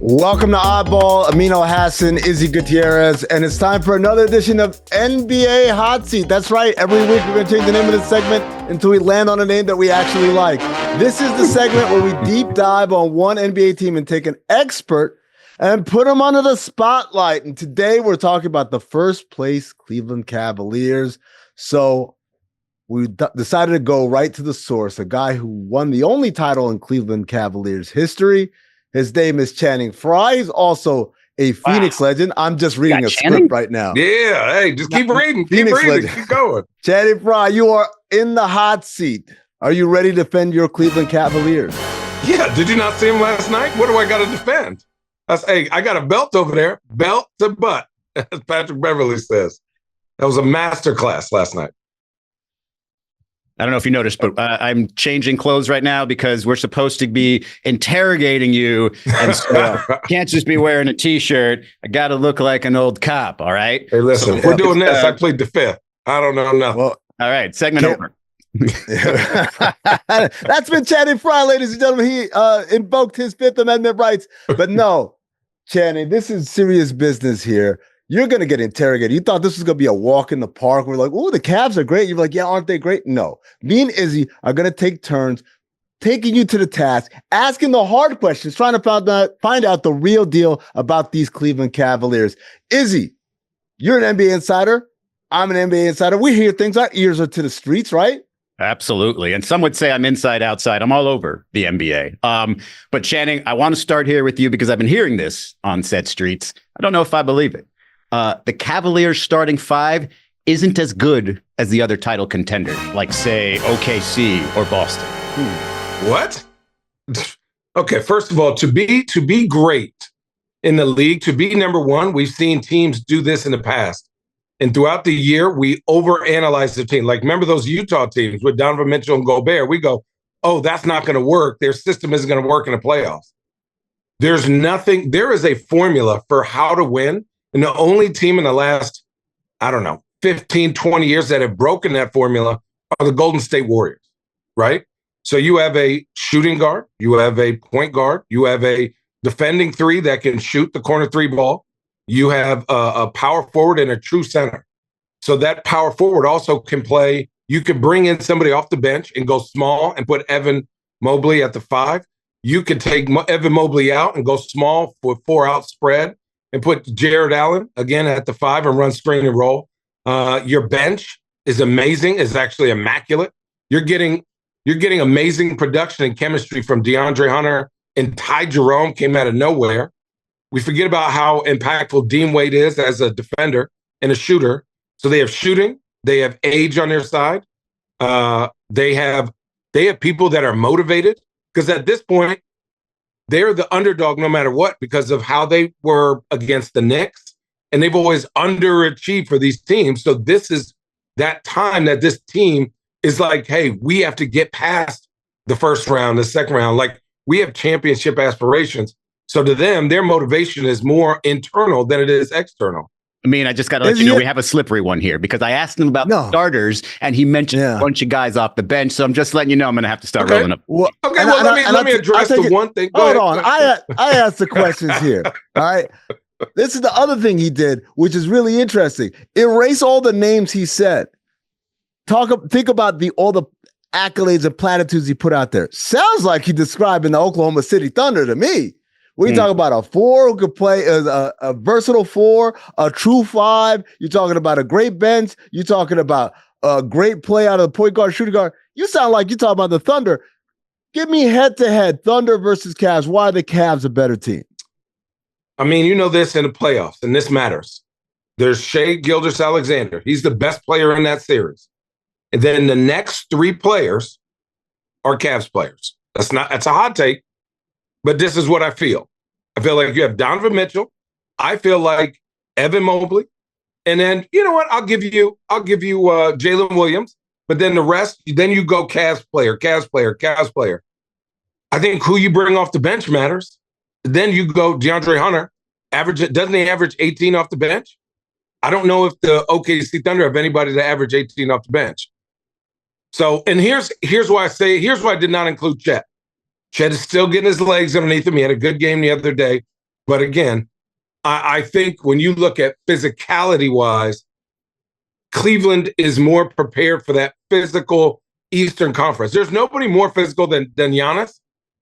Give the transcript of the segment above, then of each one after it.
Welcome to Oddball. Amin, Elhassan, Izzy, Gutierrez, and it's time for another edition of NBA Hot Seat. That's right. Every week we're going to change the name of this segment until we land on a name that we actually like. This is the segment where we deep dive on one NBA team and take an expert and put them under the spotlight. And today we're talking about the first place Cleveland Cavaliers. So we decided to go right to the source, a guy who won the only title in Cleveland Cavaliers history. His name is Channing Frye. He's also a Phoenix legend. I'm just reading a script right now. Yeah, hey, just keep reading. Phoenix keep reading. legend. Keep going. Channing Frye, you are in the hot seat. Are you ready to defend your Cleveland Cavaliers? Yeah, did you not see him last night? What do I got to defend? I got a belt over there, belt to butt, as Patrick Beverly says. That was a masterclass last night. I don't know if you noticed, but I'm changing clothes right now because we're supposed to be interrogating you. And so can't just be wearing a T-shirt. I got to look like an old cop. All right. Hey, listen, we're doing this. I plead the fifth. I don't know nothing. Well, all right. Segment over. That's been Channing Frye, ladies and gentlemen. He invoked his Fifth Amendment rights. But no, Channing, this is serious business here. You're going to get interrogated. You thought this was going to be a walk in the park. We're like, oh, the Cavs are great. You're like, yeah, aren't they great? No. Me and Izzy are going to take turns taking you to the task, asking the hard questions, trying to find out the real deal about these Cleveland Cavaliers. Izzy, you're an NBA insider. I'm an NBA insider. We hear things. Our ears are to the streets, right? Absolutely. And some would say I'm inside, outside. I'm all over the NBA. But Channing, I want to start here with you because I've been hearing this on said streets. I don't know if I believe it. The Cavaliers starting five isn't as good as the other title contenders, like, say, OKC or Boston. What? Okay, first of all, to be great in the league, to be number one, we've seen teams do this in the past. And throughout the year, we overanalyze the team. Like, remember those Utah teams with Donovan Mitchell and Gobert? We go, oh, that's not going to work. Their system isn't going to work in the playoffs. There is a formula for how to win. And the only team in the last, 15, 20 years that have broken that formula are the Golden State Warriors, right? So you have a shooting guard, you have a point guard, you have a defending three that can shoot the corner three ball. You have a power forward and a true center. So that power forward also can play. You could bring in somebody off the bench and go small and put Evan Mobley at the five. You could take Evan Mobley out and go small for 4-out spread and put Jared Allen again at the five and run screen and roll. Your bench is amazing, is actually immaculate. You're getting amazing production and chemistry from DeAndre Hunter, and Ty Jerome came out of nowhere. We forget about how impactful Dean Wade is as a defender and a shooter. So they have shooting, they have age on their side. They have people that are motivated, because at this point, they're the underdog no matter what because of how they were against the Knicks, and they've always underachieved for these teams. So this is that time that this team is like, hey, we have to get past the first round, the second round. Like, we have championship aspirations. So to them, their motivation is more internal than it is external. I mean, I just got to let you know we have a slippery one here because I asked him about the starters and he mentioned a bunch of guys off the bench. So I'm just letting you know I'm going to have to start rolling up. Let me address the one thing. Hold on. I asked the questions here. All right. This is the other thing he did, which is really interesting. Erase all the names he said. Think about all the accolades and platitudes he put out there. Sounds like he describing the Oklahoma City Thunder to me. We talk about a four who could play a versatile four, a true five. You're talking about a great bench. You're talking about a great play out of the point guard, shooting guard. You sound like you're talking about the Thunder. Give me head-to-head, Thunder versus Cavs. Why are the Cavs a better team? I mean, you know this in the playoffs, and this matters. There's Shai Gilgeous-Alexander. He's the best player in that series. And then the next three players are Cavs players. That's a hot take. But this is what I feel. I feel like you have Donovan Mitchell. I feel like Evan Mobley. And then, you know what? I'll give you Jalen Williams. But then the rest, then you go Cavs player. I think who you bring off the bench matters. Then you go DeAndre Hunter. Doesn't he average 18 off the bench? I don't know if the OKC Thunder have anybody to average 18 off the bench. So, and here's why I did not include Chet. Chet is still getting his legs underneath him. He had a good game the other day. But again, I think when you look at physicality-wise, Cleveland is more prepared for that physical Eastern Conference. There's nobody more physical than Giannis,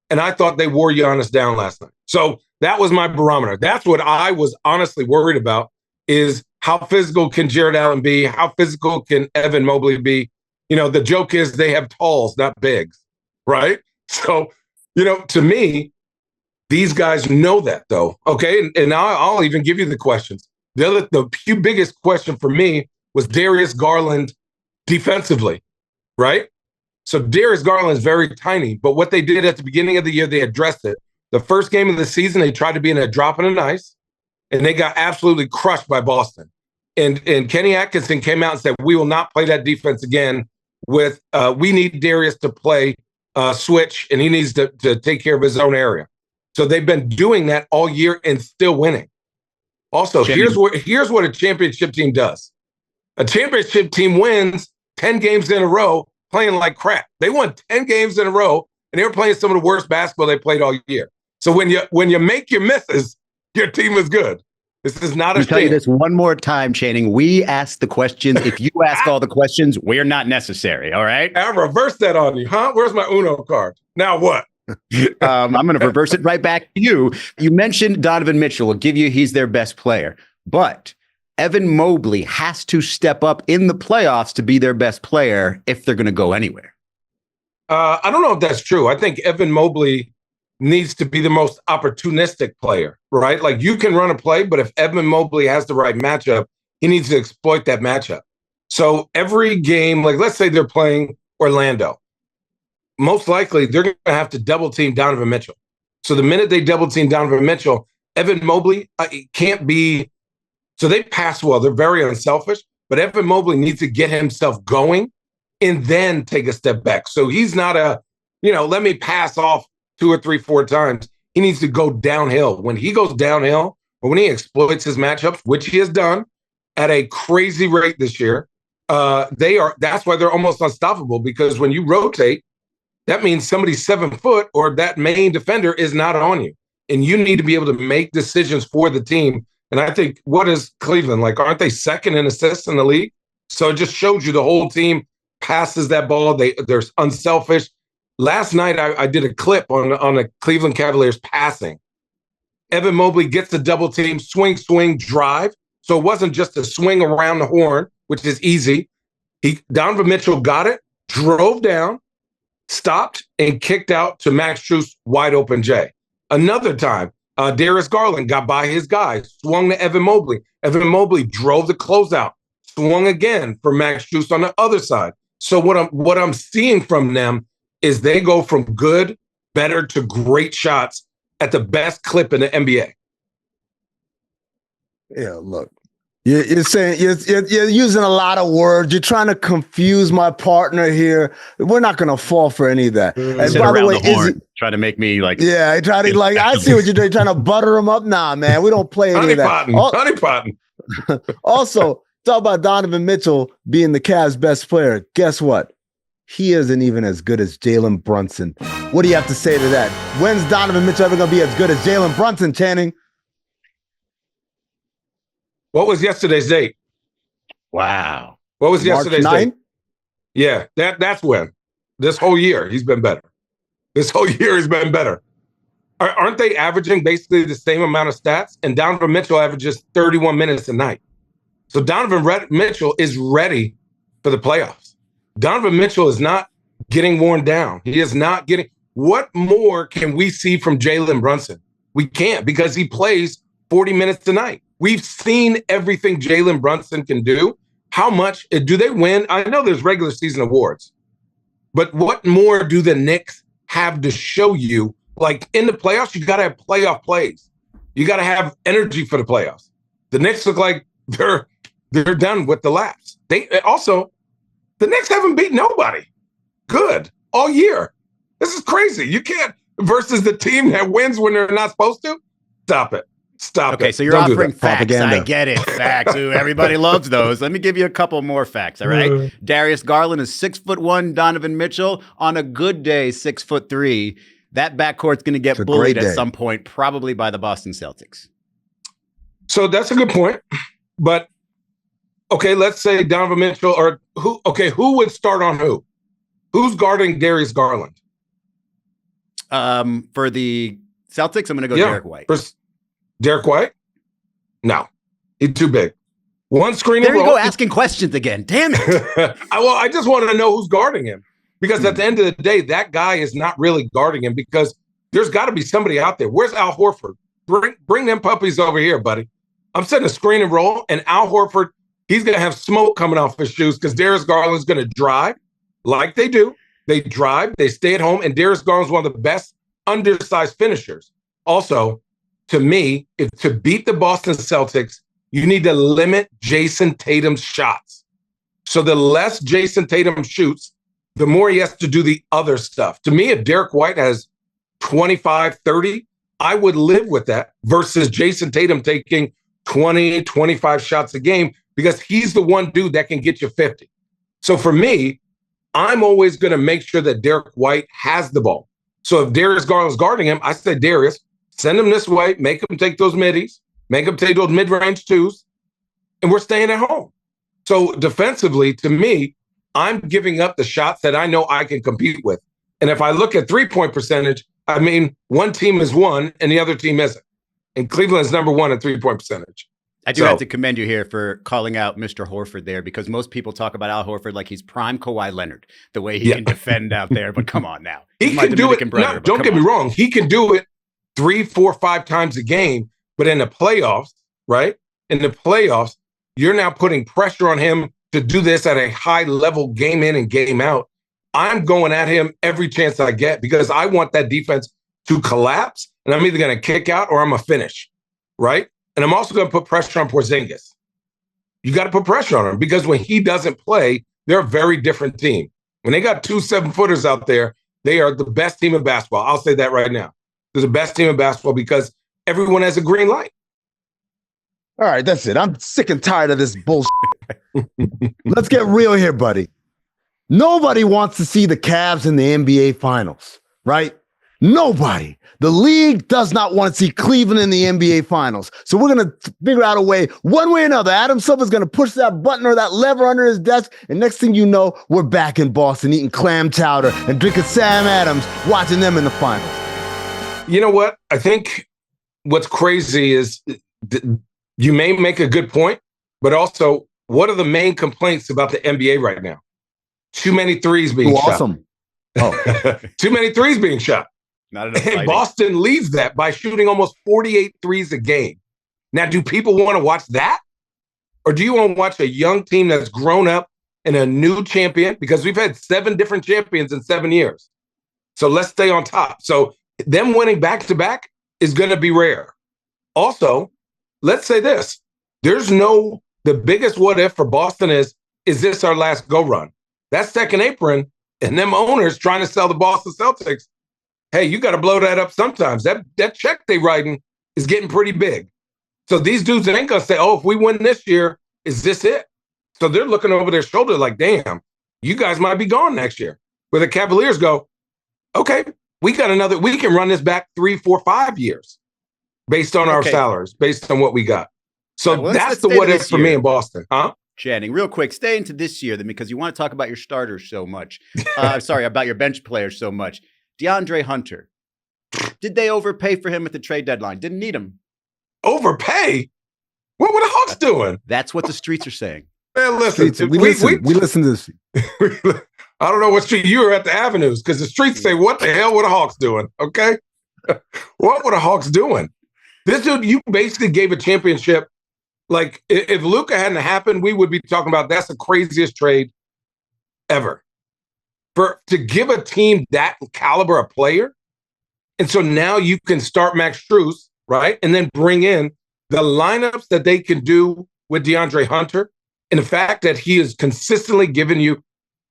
and I thought they wore Giannis down last night. So that was my barometer. That's what I was honestly worried about, is how physical can Jared Allen be? How physical can Evan Mobley be? You know, the joke is they have talls, not bigs, right? So, you know, to me, these guys know that, though. Okay, and I'll even give you the questions. The biggest question for me was Darius Garland defensively, right? So Darius Garland is very tiny, but what they did at the beginning of the year, they addressed it. The first game of the season, they tried to be in a drop in the ice, and they got absolutely crushed by Boston. And Kenny Atkinson came out and said, we will not play that defense again. We need Darius to play switch, and he needs to take care of his own area. So they've been doing that all year and still winning. Also, here's what a championship team does. A championship team wins 10 games in a row playing like crap. They won 10 games in a row, and they were playing some of the worst basketball they played all year. So when you make your misses, your team is good. This is not a I'll tell you this one more time, Channing. We ask the questions. If you ask all the questions, we're not necessary, all right? I reverse that on you, huh? Where's my Uno card? Now what? I'm going to reverse it right back to you. You mentioned Donovan Mitchell. We'll give you he's their best player. But Evan Mobley has to step up in the playoffs to be their best player if they're going to go anywhere. I don't know if that's true. I think Evan Mobley needs to be the most opportunistic player, right? Like, you can run a play, but if Evan Mobley has the right matchup, he needs to exploit that matchup. So every game, like let's say they're playing Orlando, most likely they're going to have to double team Donovan Mitchell. So the minute they double team Donovan Mitchell, Evan Mobley can't be. So they pass well. They're very unselfish, but Evan Mobley needs to get himself going and then take a step back. So he's not let me pass off 2 or 3, 4 times. He needs to go downhill. When he goes downhill, or when he exploits his matchups, which he has done at a crazy rate this year, that's why they're almost unstoppable, because when you rotate, that means somebody's 7 foot or that main defender is not on you. And you need to be able to make decisions for the team. And I think, what is Cleveland like? Aren't they second in assists in the league? So it just shows you the whole team passes that ball. They're unselfish. Last night, I did a clip on the Cleveland Cavaliers passing. Evan Mobley gets the double team, swing, drive. So it wasn't just a swing around the horn, which is easy. Donovan Mitchell got it, drove down, stopped, and kicked out to Max Strus, wide open Jay. Another time, Darius Garland got by his guy, swung to Evan Mobley. Evan Mobley drove the closeout, swung again for Max Strus on the other side. So what I'm seeing from them is they go from good, better to great shots at the best clip in the NBA. Yeah, look, you're saying you're using a lot of words. You're trying to confuse my partner here. We're not going to fall for any of that. And by the way, Izzy, trying to make me like, yeah, try to I see what you're doing. Trying to butter him up. Nah, man, we don't play any of that. Honeypotting. Also, talk about Donovan Mitchell being the Cavs' best player. Guess what? He isn't even as good as Jalen Brunson. What do you have to say to that? When's Donovan Mitchell ever going to be as good as Jalen Brunson, Channing? What was yesterday's date? Wow. What was yesterday's March 9th? date? Yeah, that's when. This whole year, he's been better. Aren't they averaging basically the same amount of stats? And Donovan Mitchell averages 31 minutes a night. So Donovan Mitchell is ready for the playoffs. Donovan Mitchell is not getting worn down. He is not getting. What more can we see from Jalen Brunson? We can't, because he plays 40 minutes a night. We've seen everything Jalen Brunson can do. How much do they win? I know there's regular season awards, but what more do the Knicks have to show you? Like, in the playoffs, you got to have playoff plays. You got to have energy for the playoffs. The Knicks look like they're done with the laps. The Knicks haven't beat nobody good all year. This is crazy. You can't, versus the team that wins when they're not supposed to. Stop it. Okay, so you're offering facts. Propaganda. I get it. Facts. Ooh, everybody loves those. Let me give you a couple more facts, all right? Darius Garland is 6'1", Donovan Mitchell on a good day, 6'3". That backcourt's going to get It's a bullied great at day. some point, probably by the Boston Celtics. So that's a good point. But okay, let's say Donovan Mitchell or who? Okay, who would start on who? Who's guarding Darius Garland? For the Celtics, I'm going to go Derek White. Derek White? No, he's too big. One screen. There you go, asking questions again. Damn it. I just want to know who's guarding him, because at the end of the day, that guy is not really guarding him, because there's got to be somebody out there. Where's Al Horford? Bring them puppies over here, buddy. I'm setting a screen and roll, and Al Horford, he's going to have smoke coming off his shoes because Darius Garland's going to drive like they do. They drive, they stay at home, and Darius Garland's one of the best undersized finishers. Also, to me, if to beat the Boston Celtics, you need to limit Jason Tatum's shots. So the less Jason Tatum shoots, the more he has to do the other stuff. To me, if Derek White has 25, 30, I would live with that versus Jason Tatum taking 20, 25 shots a game, because he's the one dude that can get you 50. So for me, I'm always going to make sure that Derek White has the ball. So if Darius Garland's guarding him, I say, Darius, send him this way, make him take those middies, make him take those mid-range twos, and we're staying at home. So defensively, to me, I'm giving up the shots that I know I can compete with. And if I look at three-point percentage, I mean, one team is one and the other team isn't. And Cleveland's number one in three-point percentage. I do have to commend you here for calling out Mr. Horford there, because most people talk about Al Horford like he's prime Kawhi Leonard, the way he can defend out there. But come on now. He can do it. Brother, no, don't get me wrong. He can do it 3, 4, 5 times a game. But in the playoffs, right? In the playoffs, you're now putting pressure on him to do this at a high level, game in and game out. I'm going at him every chance I get, because I want that defense to collapse, and I'm either going to kick out or I'm going to finish, right? And I'm also going to put pressure on Porzingis. You got to put pressure on him, because when he doesn't play, they're a very different team. When they got 2 7-footers out there, they are the best team in basketball. I'll say that right now. They're the best team in basketball because everyone has a green light. All right, that's it. I'm sick and tired of this bullshit. Let's get real here, buddy. Nobody wants to see the Cavs in the NBA Finals, right? Nobody. The league does not want to see Cleveland in the NBA Finals. So we're going to figure out a way, one way or another. Adam Silver's going to push that button or that lever under his desk, and next thing you know, we're back in Boston eating clam chowder and drinking Sam Adams, watching them in the finals. You know what? I think what's crazy is you may make a good point, but also, what are the main complaints about the NBA right now? Too many threes being shot. Awesome. Oh. Too many threes being shot. Not enough And fighting. Boston leads that by shooting almost 48 threes a game. Now, do people want to watch that? Or do you want to watch a young team that's grown up and a new champion? Because we've had 7 different champions in 7 years. So let's stay on top. So them winning back-to-back is going to be rare. Also, let's say this. The biggest what if for Boston is this our last go run? That second apron and them owners trying to sell the Boston Celtics. Hey, you got to blow that up sometimes. That check they writing is getting pretty big. So these dudes ain't going to say, oh, if we win this year, is this it? So they're looking over their shoulder like, damn, you guys might be gone next year. Where the Cavaliers go, okay, we can run this back 3, 4, 5 years based on our salaries, based on what we got. So that's the what if for me in Boston, huh? Channing, real quick, stay into this year then, because you want to talk about your starters so much. About your bench players so much. DeAndre Hunter. Did they overpay for him at the trade deadline? Didn't need him. Overpay? What were the Hawks doing? That's what the streets are saying. Man, listen, we listen to this. I don't know what street you were at the Avenues, because the streets say, what the hell were the Hawks doing? Okay? What were the Hawks doing? This dude, you basically gave a championship. Like, if Luka hadn't happened, we would be talking about that's the craziest trade ever. To give a team that caliber of player. And so now you can start Max Strus, right? And then bring in the lineups that they can do with DeAndre Hunter. And the fact that he is consistently giving you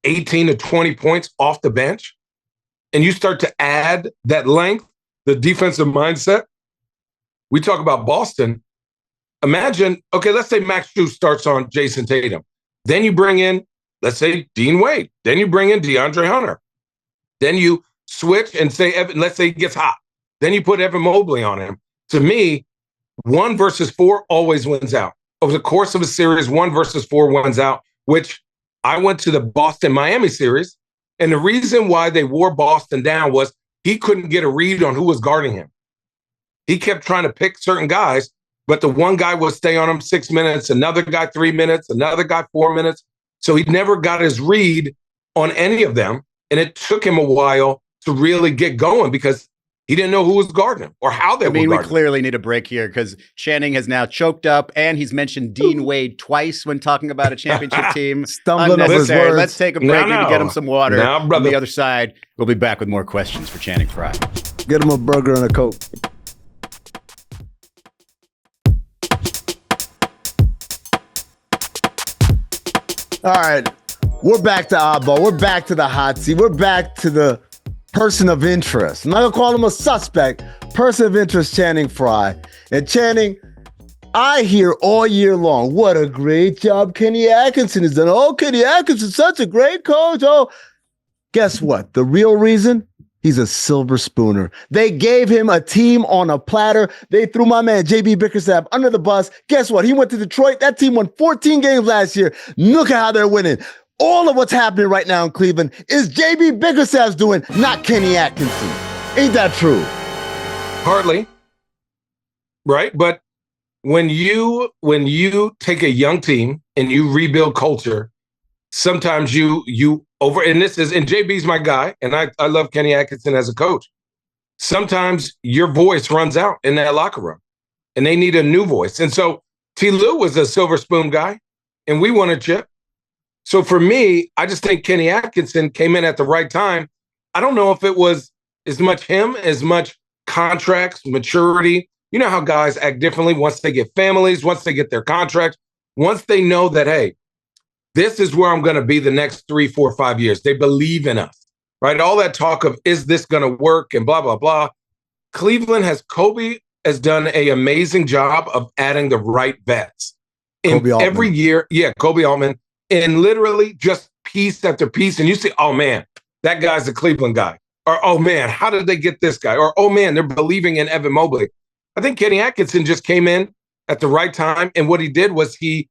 18 to 20 points off the bench. And you start to add that length, the defensive mindset. We talk about Boston. Imagine, okay, let's say Max Strus starts on Jason Tatum. Then you bring in, let's say, Dean Wade. Then you bring in DeAndre Hunter. Then you switch and say, Evan, let's say he gets hot. Then you put Evan Mobley on him. To me, 1 versus 4 always wins out. Over the course of a series, 1 versus 4 wins out, which I went to the Boston-Miami series, and the reason why they wore Boston down was he couldn't get a read on who was guarding him. He kept trying to pick certain guys, but the one guy would stay on him 6 minutes, another guy 3 minutes, another guy 4 minutes. So he never got his read on any of them, and it took him a while to really get going because he didn't know who was guarding him or how they were guarding him. We clearly need a break here because Channing has now choked up and he's mentioned Dean Wade twice when talking about a championship team. Stumbling over his words. Let's take a break and get him some water. No, On the other side, we'll be back with more questions for Channing Frye. Get him a burger and a Coke. All right, we're back to Oddball. We're back to the hot seat. We're back to the person of interest. I'm not gonna call him a suspect. Person of interest, Channing Frye. And Channing, I hear all year long, what a great job Kenny Atkinson has done. Oh, Kenny Atkinson's such a great coach. Oh, guess what? The real reason? He's a silver spooner. They gave him a team on a platter. They threw my man JB Bickerstaff under the bus. Guess what? He went to Detroit. That team won 14 games last year. Look at how they're winning. All of what's happening right now in Cleveland is JB Bickerstaff's doing, not Kenny Atkinson. Ain't that true? Hardly. Right? But when you take a young team and you rebuild culture, sometimes you over, and JB's my guy, and I love Kenny Atkinson as a coach. Sometimes your voice runs out in that locker room, and they need a new voice. And so T. Lue was a silver spoon guy, and we won a chip. So for me, I just think Kenny Atkinson came in at the right time. I don't know if it was as much him, as much contracts, maturity. You know how guys act differently once they get families, once they get their contracts, once they know that, hey, this is where I'm going to be the next 3, 4, 5 years. They believe in us, right? All that talk of, is this going to work and blah, blah, blah. Kobe has done an amazing job of adding the right vets. And every year, Kobe Altman, and literally just piece after piece. And you see, oh man, that guy's a Cleveland guy. Or, oh man, how did they get this guy? Or, oh man, they're believing in Evan Mobley. I think Kenny Atkinson just came in at the right time. And what he did was he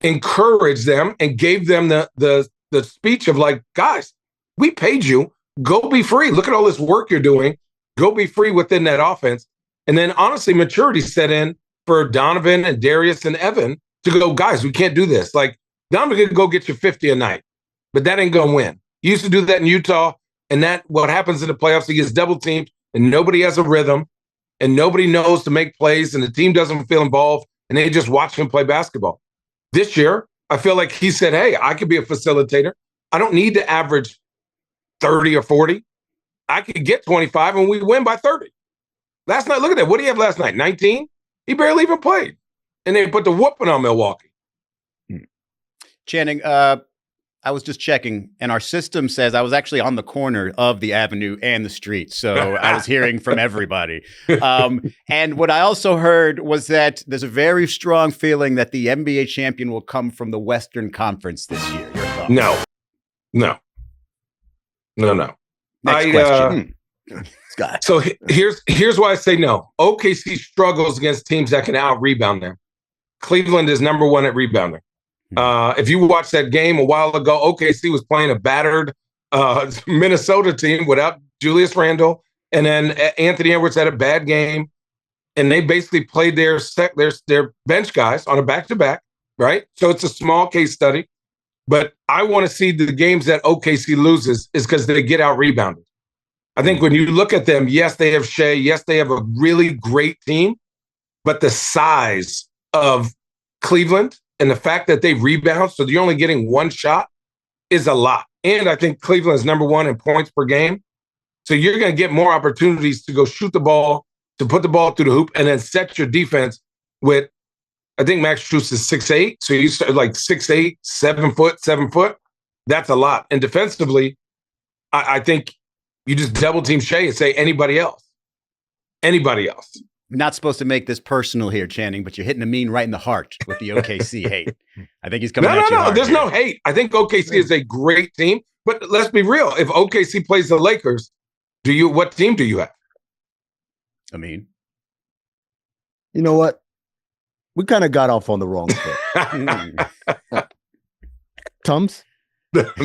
encouraged them and gave them the speech of like, guys, we paid you. Go be free. Look at all this work you're doing. Go be free within that offense. And then honestly, maturity set in for Donovan and Darius and Evan to go, guys, we can't do this. Like, Donovan can go get you 50 a night, but that ain't going to win. He used to do that in Utah, and that what happens in the playoffs, he gets double teamed, and nobody has a rhythm, and nobody knows to make plays, and the team doesn't feel involved, and they just watch him play basketball. This year, I feel like he said, hey, I could be a facilitator. I don't need to average 30 or 40. I could get 25, and we win by 30. Last night, look at that. What do you have last night? 19? He barely even played. And they put the whooping on Milwaukee. Channing, I was just checking, and our system says I was actually on the corner of the avenue and the street, so I was hearing from everybody. And what I also heard was that there's a very strong feeling that the NBA champion will come from the Western Conference this year. Your thoughts? No. Next question. So here's why I say no. OKC struggles against teams that can out-rebound them. Cleveland is number 1 at rebounding. If you watched that game a while ago, OKC was playing a battered Minnesota team without Julius Randle, and then Anthony Edwards had a bad game, and they basically played their bench guys on a back-to-back, right? So it's a small case study, but I want to see the games that OKC loses is because they get out-rebounded. I think when you look at them, yes, they have Shea, yes, they have a really great team, but the size of Cleveland and the fact that they rebound, so you're only getting one shot, is a lot. And I think Cleveland is number 1 in points per game. So you're going to get more opportunities to go shoot the ball, to put the ball through the hoop, and then set your defense with, I think Max Strus is 6'8". So you start like 6'8", 7 foot. That's a lot. And defensively, I think you just double team Shea and say anybody else. Not supposed to make this personal here, Channing, but you're hitting Amin right in the heart with the OKC hate. I think he's coming at you hard. There's here. no hate. I think OKC is a great team, but let's be real. If OKC plays the Lakers, What team do you have? Amin. You know what? We kind of got off on the wrong foot. Tums?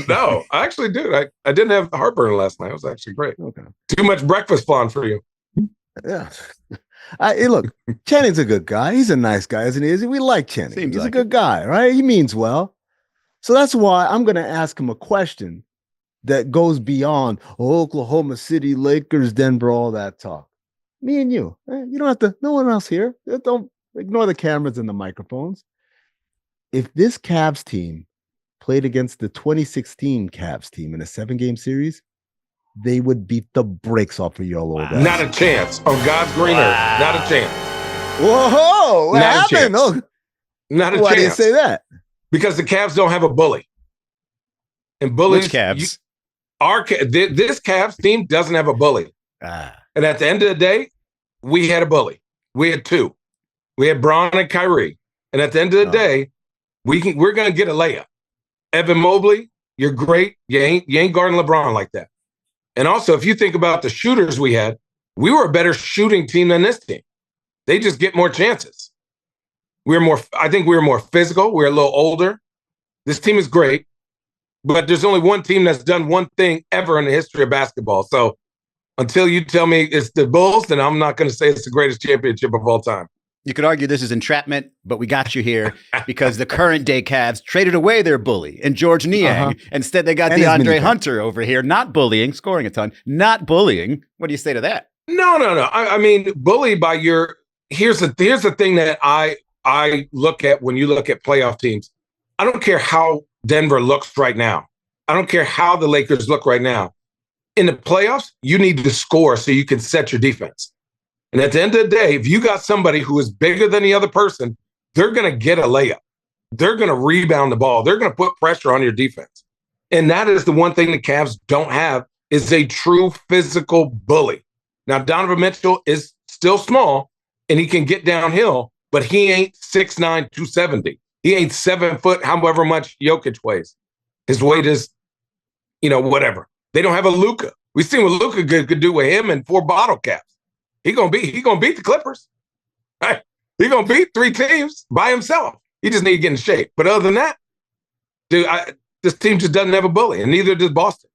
No, I actually do. I didn't have heartburn last night. It was actually great. Okay. Too much breakfast flan for you. Yeah. Hey, look, Channing's a good guy. He's a nice guy, isn't he? We like Channing. Seems He's like a good guy, right? He means well. So that's why I'm going to ask him a question that goes beyond Oklahoma City, Lakers, Denver, all that talk. Me and you. You don't have to, no one else here. Don't ignore the cameras and the microphones. If this Cavs team played against the 2016 Cavs team in a 7-game series, they would beat the brakes off of your old ass. Not a chance. On God's green earth. Not a chance. Whoa! What happened? Oh, not a chance. Why do you say that? Because the Cavs don't have a bully. And bullies. Which Cavs? This Cavs team doesn't have a bully. And at the end of the day, we had a bully. We had two. We had Braun and Kyrie. And at the end of the day, we're going to get a layup. Evan Mobley, you're great. You ain't guarding LeBron like that. And also, if you think about the shooters we had, we were a better shooting team than this team. They just get more chances. I think we were more physical. We're a little older. This team is great, but there's only one team that's done one thing ever in the history of basketball. So until you tell me it's the Bulls, then I'm not going to say it's the greatest championship of all time. You could argue this is entrapment, but we got you here because the current day Cavs traded away their bully and George Niang. Instead, they got DeAndre Hunter over here, not bullying, scoring a ton, not bullying. What do you say to that? No. I mean, bully by your. Here's the thing that I look at when you look at playoff teams. I don't care how Denver looks right now. I don't care how the Lakers look right now. In the playoffs, you need to score so you can set your defense. And at the end of the day, if you got somebody who is bigger than the other person, they're going to get a layup. They're going to rebound the ball. They're going to put pressure on your defense. And that is the one thing the Cavs don't have is a true physical bully. Now, Donovan Mitchell is still small and he can get downhill, but he ain't 6'9", 270. He ain't 7 foot, however much Jokic weighs. His weight is, whatever. They don't have a Luka. We've seen what Luka could do with him and 4 bottle caps. He gonna beat the Clippers. Right? He gonna beat 3 teams by himself. He just need to get in shape. But other than that, dude, this team just doesn't have a bully, and neither does Boston.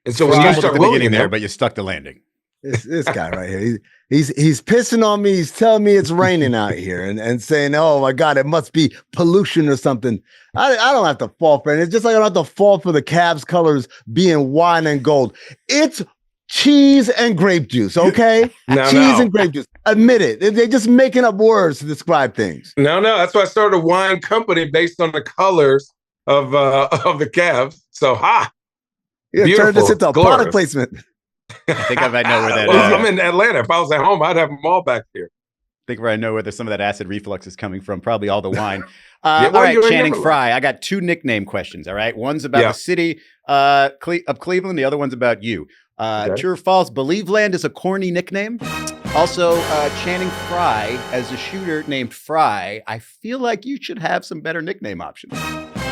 And so when you start bullying there, but you stuck the landing. This guy right here, he's pissing on me. He's telling me it's raining out here, and saying, "Oh my God, it must be pollution or something." I don't have to fall for it. It's just like I don't have to fall for the Cavs colors being wine and gold. It's cheese and grape juice, okay? Cheese and grape juice. Admit it. They're just making up words to describe things. No. That's why I started a wine company based on the colors of the Cavs. So, turn this into a product placement. I think I might know where that is. I'm in Atlanta. If I was at home, I'd have them all back here. I think where I know where some of that acid reflux is coming from. Probably all the wine. All right, Channing Frye. I got 2 nickname questions. All right, one's about the city of Cleveland. The other one's about you. True or false? Believeland is a corny nickname. Also, Channing Frye as a shooter named Frye. I feel like you should have some better nickname options.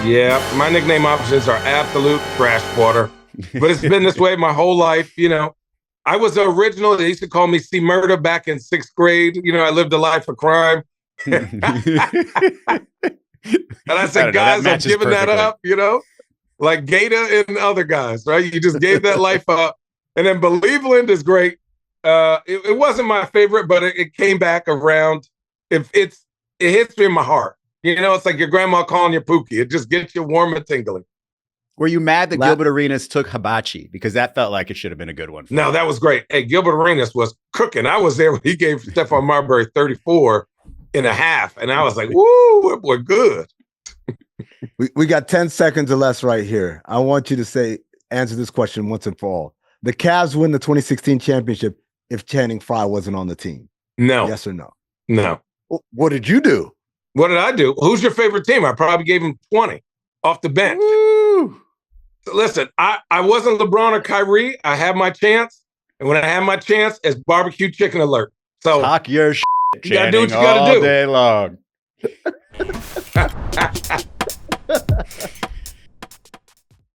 Yeah, my nickname options are absolute trash water. But it's been this way my whole life. I was the original. They used to call me C Murder back in 6th grade. I lived a life of crime. And I said, guys, I'm giving that up, like Gator and other guys, right? You just gave that life up. And then Believeland is great. It wasn't my favorite, but it came back around. It hits me in my heart. It's like your grandma calling you Pookie. It just gets you warm and tingling. Were you mad that Gilbert Arenas took Hibachi? Because that felt like it should have been a good one. No, that was great. Hey, Gilbert Arenas was cooking. I was there when he gave Stephon Marbury 34 and a half. And I was like, woo, we're good. We got 10 seconds or less right here. I want you to answer this question once and for all. The Cavs win the 2016 championship if Channing Frye wasn't on the team. No. Yes or no? No. What did you do? What did I do? Who's your favorite team? I probably gave him 20 off the bench. Woo. Listen, I wasn't LeBron or Kyrie. I had my chance. And when I had my chance, it's barbecue chicken alert. So talk your shit, you gotta do what you gotta do all day long.